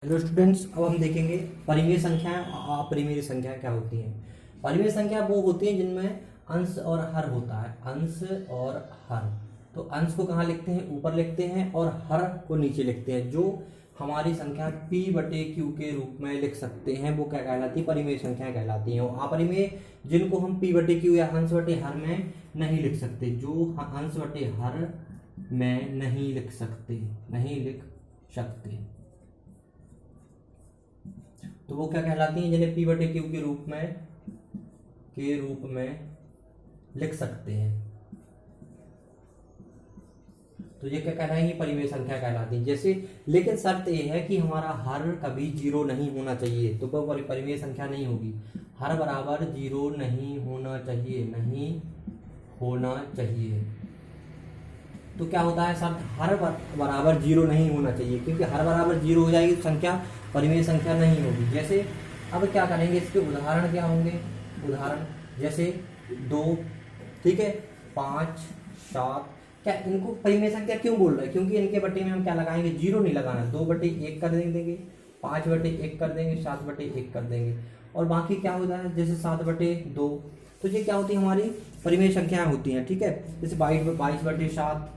Hello students, अब हम देखेंगे परिमेय संख्याएं और अपरिमेय संख्याएं क्या होती हैं। परिमेय संख्या वो होती हैं जिनमें अंश और हर होता है। अंश और हर, तो अंश को कहाँ लिखते हैं? ऊपर लिखते हैं, और हर को नीचे लिखते हैं। जो हमारी संख्या p बटे क्यू के रूप में लिख सकते हैं वो क्या कहलाती है? परिमेय संख्याएं कहलाती हैं। और अपरिमेय जिनको हम p बटे क्यू या अंश बटे हर में नहीं लिख सकते, जो अंश बटे हर में नहीं लिख सकते, तो वो क्या कहलाती हैं? जिन्हें p बटे क्यू के रूप में लिख सकते हैं, तो ये क्या कहलाएंगी? परिमेय संख्या कहलाती है। जैसे, लेकिन शर्त ये है कि हमारा हर कभी जीरो नहीं होना चाहिए, तो वो परिमेय संख्या नहीं होगी। हर बराबर जीरो नहीं होना चाहिए। तो क्या होता है? शर्त हर बराबर जीरो नहीं होना चाहिए, क्योंकि हर बराबर जीरो हो जाएगी तो संख्या परिमेय संख्या नहीं होगी। जैसे अब क्या करेंगे, इसके उदाहरण क्या होंगे? उदाहरण जैसे 2, ठीक है, 5, 7। क्या इनको परिमेय संख्या क्यों बोल रहे हैं? क्योंकि इनके बटे में हम क्या लगाएंगे? जीरो नहीं लगाना। 2/1 कर देंगे, 5/1 कर देंगे, 7/1 कर देंगे, और बाकी क्या होता है? जैसे 7/2। तो ये क्या होती है? हमारी परिमेय संख्याएं होती हैं, ठीक है। जैसे 22/7,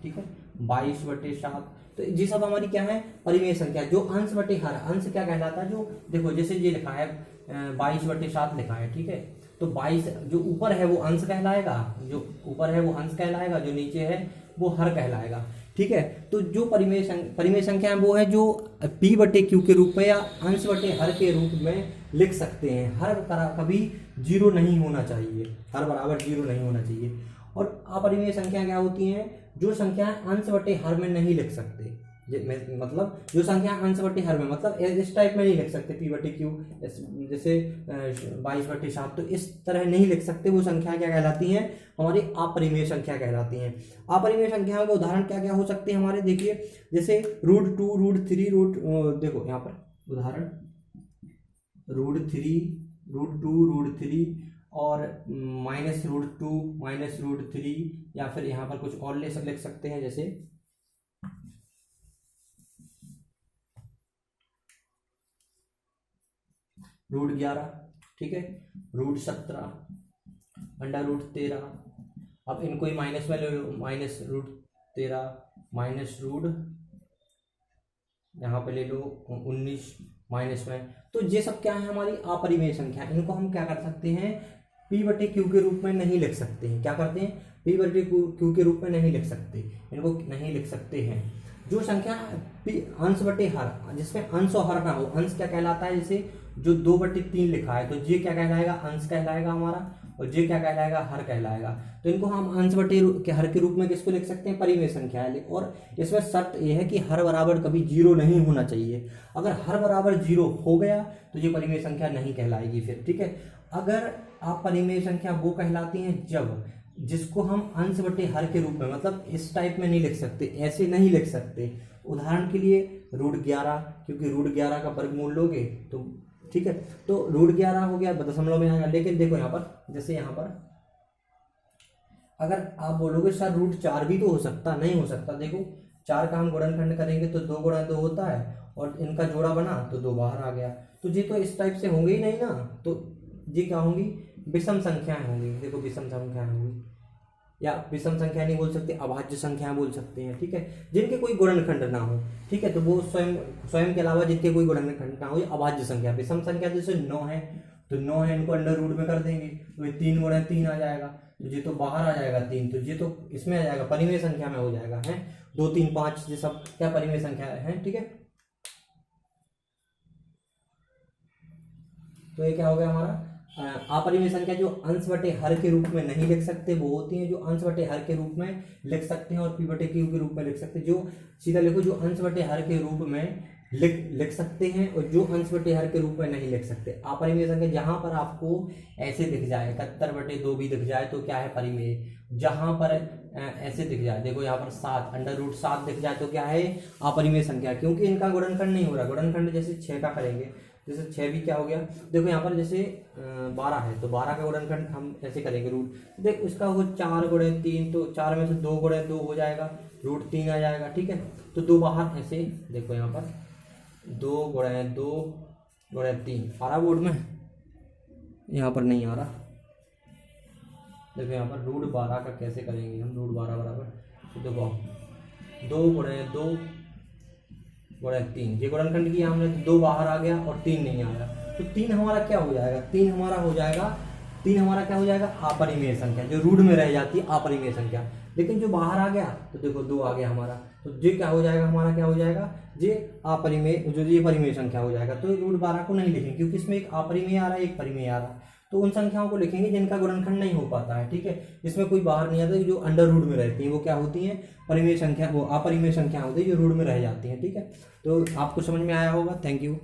ठीक है, 22/7। तो ये सब हमारी क्या है? परिमेय संख्या। जो अंश बटे हर, अंश क्या कहलाता है? जो देखो, जैसे ये लिखा है 22/7 लिखा है, ठीक है, तो 22 जो ऊपर है वो अंश कहलाएगा, जो नीचे है वो हर कहलाएगा, ठीक है। तो जो परिमेय संख्या है वो है जो p बटे क्यू के रूप में या अंश बटे हर के रूप में लिख सकते हैं। हर कभी जीरो नहीं होना चाहिए, हर बराबर जीरो नहीं होना चाहिए। और अपरिमेय संख्या क्या होती हैं? जो संख्या अंश बटे हर में नहीं लिख सकते, मतलब जो संख्या अंश बटे हर में, मतलब इस टाइप में नहीं लिख सकते p बटे क्यू, जैसे 22/7, तो इस तरह नहीं लिख सकते। वो संख्या क्या कहलाती हैं? हमारी अपरिमेय संख्या कहलाती हैं। अपरिमेय संख्याओं के उदाहरण क्या क्या हो सकते हैं हमारे? देखिए, जैसे √2, √3, देखो यहाँ पर उदाहरण √3, √2, √3, और -√2, -√3, या फिर यहाँ पर कुछ और लिख सकते हैं, जैसे √11, ठीक है, √17, √13। अब इनको ही माइनस में ले लो, -√13, -√ यहाँ पे ले लो 19 माइनस में। तो ये सब क्या है? हमारी अपरिमेय संख्या। इनको हम क्या कर सकते हैं? p बटे क्यू के रूप में नहीं लिख सकते हैं। क्या करते हैं? p बटे क्यू के रूप में नहीं लिख सकते, इनको नहीं लिख सकते हैं। जो संख्या अंश बटे हर, जिसमें अंश और हर ना हो, अंश क्या कहलाता है? जैसे जो 2/3 लिखा है, तो ये क्या कहलाएगा? अंश कहलाएगा हमारा, और ये क्या कहलाएगा? हर कहलाएगा। तो इनको हम अंश बटे हर के रूप में किसको लिख सकते हैं? परिमेय संख्या है। और इसमें शर्त यह है कि हर बराबर कभी जीरो नहीं होना चाहिए। अगर हर बराबर जीरो हो गया तो ये परिमेय संख्या नहीं कहलाएगी फिर, ठीक है। अगर आप परिमेय संख्या वो कहलाती हैं जब जिसको हम अंश बटे हर के रूप में, मतलब इस टाइप में नहीं लिख सकते, ऐसे नहीं लिख सकते। उदाहरण के लिए √11, क्योंकि √11 का वर्गमूल लोगे तो, ठीक है, तो √11 हो गया, दशमलव में आएगा। लेकिन देखो यहाँ पर, जैसे यहाँ पर अगर आप बोलोगे सर √4 भी तो हो सकता, नहीं हो सकता। देखो 4 का हम गुणनखंड करेंगे तो 2 × 2 होता है, और इनका जोड़ा बना तो 2 बाहर आ गया। तो ये तो इस टाइप से होंगे ही नहीं ना, तो ये क्या होंगी? विषम संख्याएं होंगी। देखो विषम संख्याएं होंगी, या विषम संख्या नहीं बोल सकते, अभाज्य संख्याएं बोल सकते हैं, ठीक है, जिनके कोई गुणनखंड ना हो, ठीक है। तो वो स्वयं के अलावा जिनके कोई गुणनखंड ना हो, ये अभाज्य संख्या। विषम संख्या जैसे 9 है, तो 9 है, इनको अंडर रूट में कर देंगे तो ये 3 × 3 आ जाएगा, तो ये तो बाहर आ जाएगा 3, तो ये तो इसमें आ जाएगा, परिमेय संख्या में हो जाएगा, है 2, 3, 5, ये सब क्या परिमेय संख्या है, ठीक है। तो ये क्या हो गया हमारा? अपरिमेय संख्या। जो अंश बटे हर के रूप में नहीं लिख सकते वो होती हैं जो अंश बटे हर के रूप में लिख सकते हैं, और p बटे क्यू के रूप में लिख सकते हैं। जो सीधा लिखो, जो अंश बटे हर के रूप में लिख सकते हैं, और जो अंश बटे हर के रूप में नहीं लिख सकते। अपरिमेय संख्या जहां पर आपको ऐसे दिख जाए, 71/2 भी दिख जाए तो क्या है? परिमेय। जहां पर ऐसे दिख जाए, देखो यहाँ पर 7, √7 दिख जाए तो क्या है? अपरिमेय संख्या, क्योंकि इनका गुणनखंड नहीं हो रहा। गुणनखंड जैसे 6 का करेंगे, जैसे 6 भी क्या हो गया? देखो यहाँ पर जैसे 12 है, तो 12 का गुणनखंड हम ऐसे करेंगे, रूट देख उसका हो 4 × 3, तो 4 में से 2 × 2 हो जाएगा, √3 आ जाएगा, ठीक है। तो 2 बाहर ऐसे, देखो यहाँ पर 2 × 2 × 3 आ रहा बोर्ड में, यहाँ पर नहीं आ रहा। देखो यहाँ पर √12 का कैसे करेंगे हम, √12 बराबर, तो देखो 2 × 2 × 3, ये गुणनखंड किया हमने तो 2 बाहर आ गया और 3 नहीं आया, तो 3 हमारा क्या हो जाएगा, 3 हमारा क्या हो जाएगा अपरिमेय संख्या, जो रूट में रह जाती है अपरिमेय संख्या। लेकिन जो बाहर आ गया तो देखो 2 आ गया हमारा, तो ये क्या हो जाएगा हमारा, क्या हो जाएगा ये अपरिमेय, जो ये परिमेय संख्या हो जाएगा। तो √12 को नहीं लिखेंगे क्योंकि इसमें एक अपरिमेय आ रहा है, एक परिमेय आ रहा है, तो उन संख्याओं को लिखेंगे जिनका गुणनखंड नहीं हो पाता है, ठीक है। इसमें कोई बाहर नहीं आता, जो अंडर रूट में रहती हैं वो क्या होती हैं, परिमेय संख्या, वो अपरिमेय संख्या होती है जो रूट में रह जाती हैं, ठीक है। तो आपको समझ में आया होगा। Thank you.